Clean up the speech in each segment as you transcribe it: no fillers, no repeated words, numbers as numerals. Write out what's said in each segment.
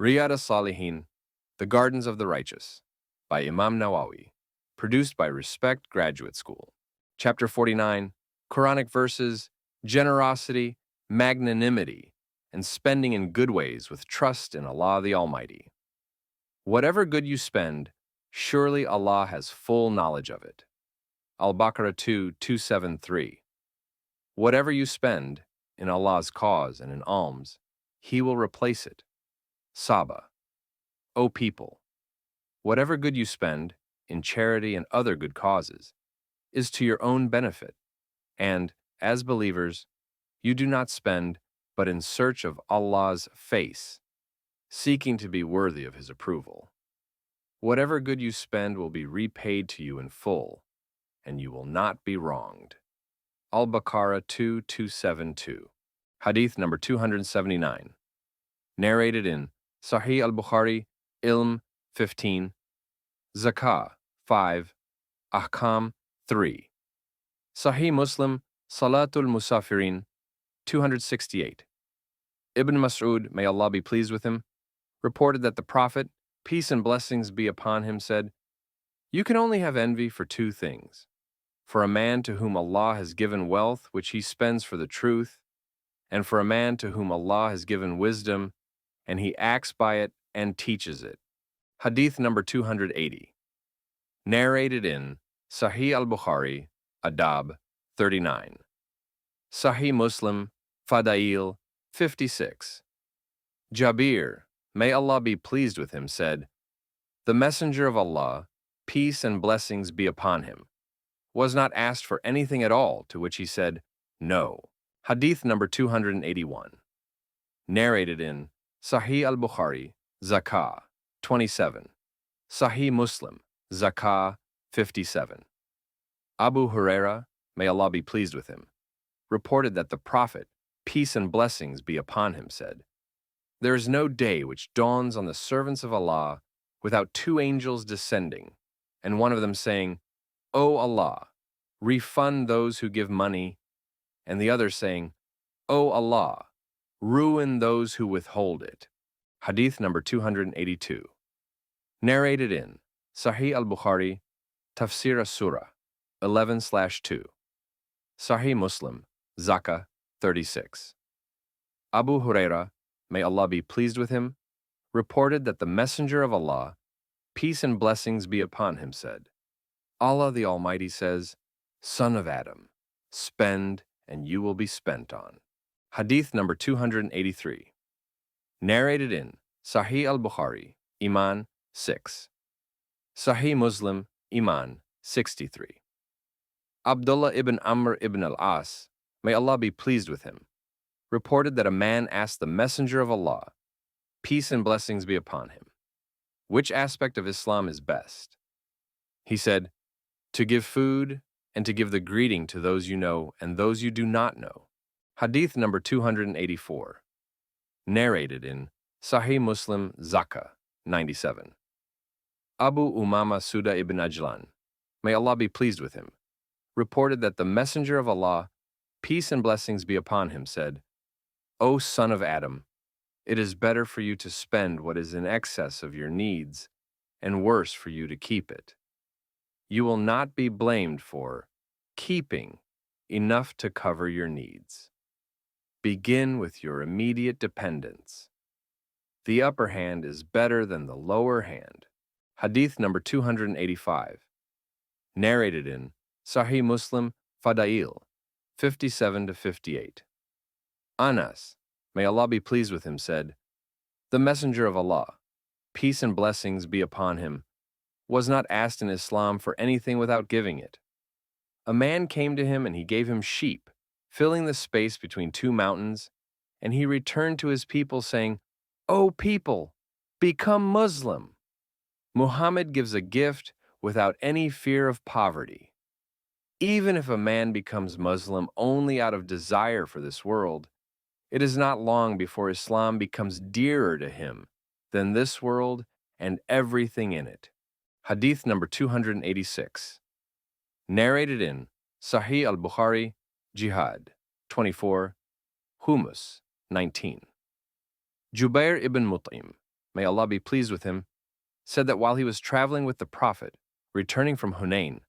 Riyad As-Salihin, The Gardens of the Righteous, by Imam Nawawi, produced by Respect Graduate School. Chapter 49, Quranic verses, generosity, magnanimity, and spending in good ways with trust in Allah the Almighty. Whatever good you spend, surely Allah has full knowledge of it. Al-Baqarah 2:273. Whatever you spend in Allah's cause and in alms, He will replace it. Saba. O people, whatever good you spend in charity and other good causes is to your own benefit, and, as believers, you do not spend but in search of Allah's face, seeking to be worthy of His approval. Whatever good you spend will be repaid to you in full, and you will not be wronged. Al-Baqarah 2:272. Hadith number 279. Narrated in Sahih al-Bukhari, Ilm 15, Zakah 5, Ahkam 3. Sahih Muslim, Salatul Musafirin 268. Ibn Mas'ud, may Allah be pleased with him, reported that the Prophet, peace and blessings be upon him, said, "You can only have envy for two things: for a man to whom Allah has given wealth which he spends for the truth, and for a man to whom Allah has given wisdom, and he acts by it and teaches it." Hadith number 280. Narrated in Sahih al-Bukhari, Adab 39. Sahih Muslim, Fadail 56. Jabir, may Allah be pleased with him, said, "The Messenger of Allah, peace and blessings be upon him, was not asked for anything at all, to which he said, no." Hadith number 281. Narrated in Sahih al-Bukhari, Zakah 27. Sahih Muslim, Zakah 57. Abu Huraira, may Allah be pleased with him, reported that the Prophet, peace and blessings be upon him, said, "There is no day which dawns on the servants of Allah without two angels descending, and one of them saying, 'O Allah, refund those who give money,' and the other saying, 'O Allah, ruin those who withhold it.'" Hadith number 282. Narrated in Sahih al-Bukhari, Tafsir as-Surah 11/2. Sahih Muslim, Zakah 36. Abu Huraira, may Allah be pleased with him, reported that the Messenger of Allah, peace and blessings be upon him, said, "Allah the Almighty says, 'Son of Adam, spend and you will be spent on.'" Hadith number 283. Narrated in Sahih al-Bukhari, Iman 6. Sahih Muslim, Iman 63. Abdullah ibn Amr ibn al-As, may Allah be pleased with him, reported that a man asked the Messenger of Allah, peace and blessings be upon him, which aspect of Islam is best? He said, "To give food and to give the greeting to those you know and those you do not know." Hadith number 284. Narrated in Sahih Muslim, Zakah 97. Abu Umama Suda ibn Ajlan, may Allah be pleased with him, reported that the Messenger of Allah, peace and blessings be upon him, said, "O son of Adam, it is better for you to spend what is in excess of your needs, and worse for you to keep it. You will not be blamed for keeping enough to cover your needs. Begin with your immediate dependence. The upper hand is better than the lower hand." Hadith number 285. Narrated in Sahih Muslim, Fadail 57-58. Anas, may Allah be pleased with him, said, "The Messenger of Allah, peace and blessings be upon him, was not asked in Islam for anything without giving it. A man came to him and he gave him sheep, filling the space between two mountains, and he returned to his people saying, 'O people, become Muslim.' Muhammad gives a gift without any fear of poverty. Even if a man becomes Muslim only out of desire for this world, it is not long before Islam becomes dearer to him than this world and everything in it." Hadith number 286. Narrated in Sahih al-Bukhari, Jihad 24, Humus 19. Jubair ibn Mut'im, may Allah be pleased with him, said that while he was traveling with the Prophet, returning from Hunain,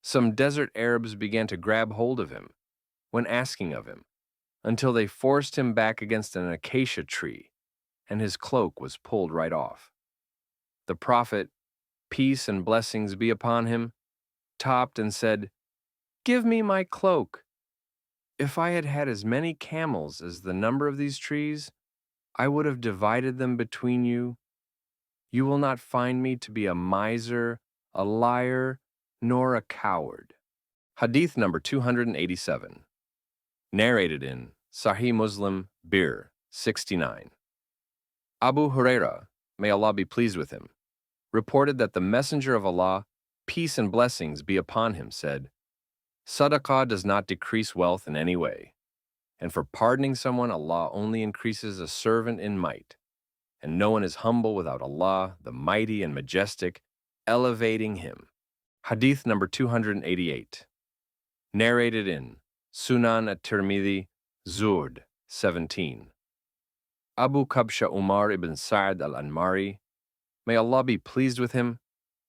some desert Arabs began to grab hold of him when asking of him, until they forced him back against an acacia tree, and his cloak was pulled right off. The Prophet, peace and blessings be upon him, topped and said, "Give me my cloak. If I had had as many camels as the number of these trees, I would have divided them between you. You will not find me to be a miser, a liar, nor a coward." Hadith number 287. Narrated in Sahih Muslim, Bir 69. Abu Huraira, may Allah be pleased with him, reported that the Messenger of Allah, peace and blessings be upon him, said, "Sadaqah does not decrease wealth in any way, and for pardoning someone, Allah only increases a servant in might, and no one is humble without Allah, the mighty and majestic, elevating him." Hadith number 288. Narrated in Sunan at-Tirmidhi, Zurd 17. Abu Kabsha Umar ibn Sa'd al-Anmari, may Allah be pleased with him,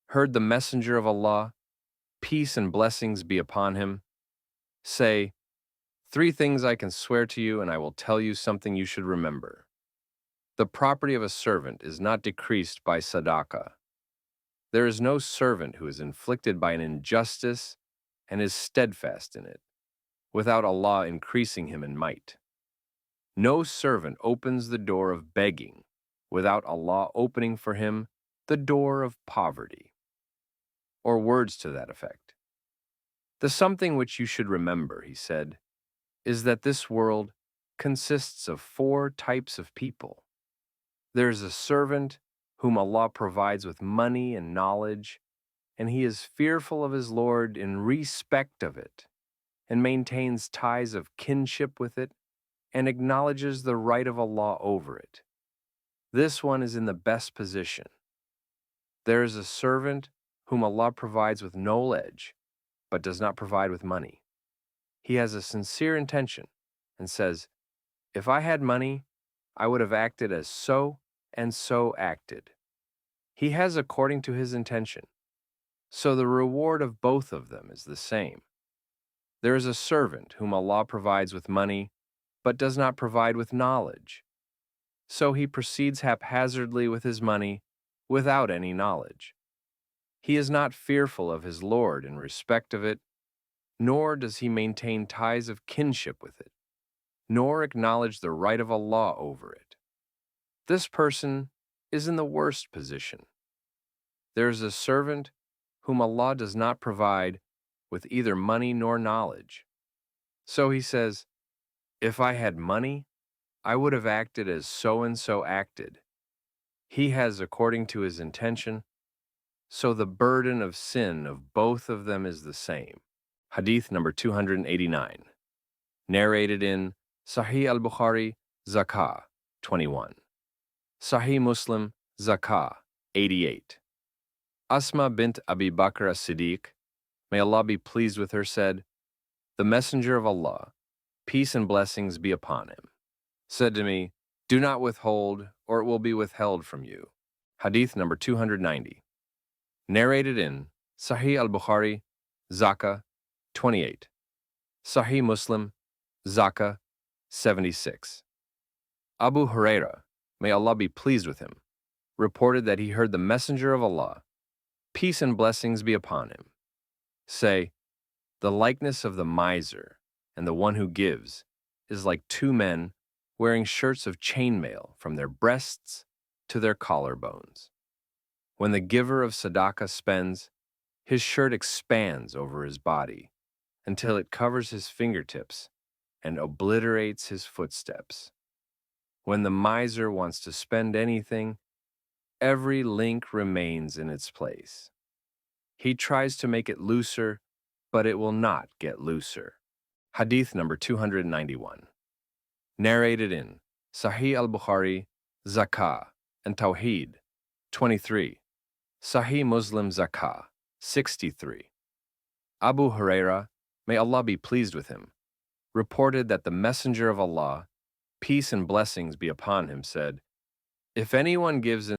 heard the Messenger of Allah, peace and blessings be upon him, say, "3 things I can swear to you, and I will tell you something you should remember. The property of a servant is not decreased by sadaqah. There is no servant who is inflicted by an injustice and is steadfast in it, without Allah increasing him in might. No servant opens the door of begging without Allah opening for him the door of poverty." Or words to that effect. The something which you should remember, he said, is that this world consists of 4 types of people. There is a servant whom Allah provides with money and knowledge, and he is fearful of his Lord in respect of it, and maintains ties of kinship with it, and acknowledges the right of Allah over it. This one is in the best position. There is a servant whom Allah provides with knowledge, but does not provide with money. He has a sincere intention and says, "If I had money, I would have acted as so and so acted." He has according to his intention. So the reward of both of them is the same. There is a servant whom Allah provides with money, but does not provide with knowledge. So he proceeds haphazardly with his money without any knowledge. He is not fearful of his Lord in respect of it, nor does he maintain ties of kinship with it, nor acknowledge the right of Allah over it. This person is in the worst position. There is a servant whom Allah does not provide with either money nor knowledge. So he says, "If I had money, I would have acted as so and so acted." He has according to his intention, so the burden of sin of both of them is the same. Hadith number 289. Narrated in Sahih al-Bukhari, Zakah 21. Sahih Muslim, Zakah 88. Asma bint Abi Bakr as-Siddiq, may Allah be pleased with her, said, "The Messenger of Allah, peace and blessings be upon him, said to me, 'Do not withhold, or it will be withheld from you.'" Hadith number 290. Narrated in Sahih al-Bukhari, Zakah 28. Sahih Muslim, Zakah 76. Abu Huraira, may Allah be pleased with him, reported that he heard the Messenger of Allah, peace and blessings be upon him, say, "The likeness of the miser and the one who gives is like 2 men wearing shirts of chainmail from their breasts to their collarbones. When the giver of sadaqah spends, his shirt expands over his body until it covers his fingertips and obliterates his footsteps. When the miser wants to spend anything, every link remains in its place. He tries to make it looser, but it will not get looser." Hadith number 291. Narrated in Sahih al-Bukhari, Zakah, and Tawheed 23. Sahih Muslim, Zakah 63. Abu Huraira, may Allah be pleased with him, reported that the Messenger of Allah, peace and blessings be upon him, said, If anyone gives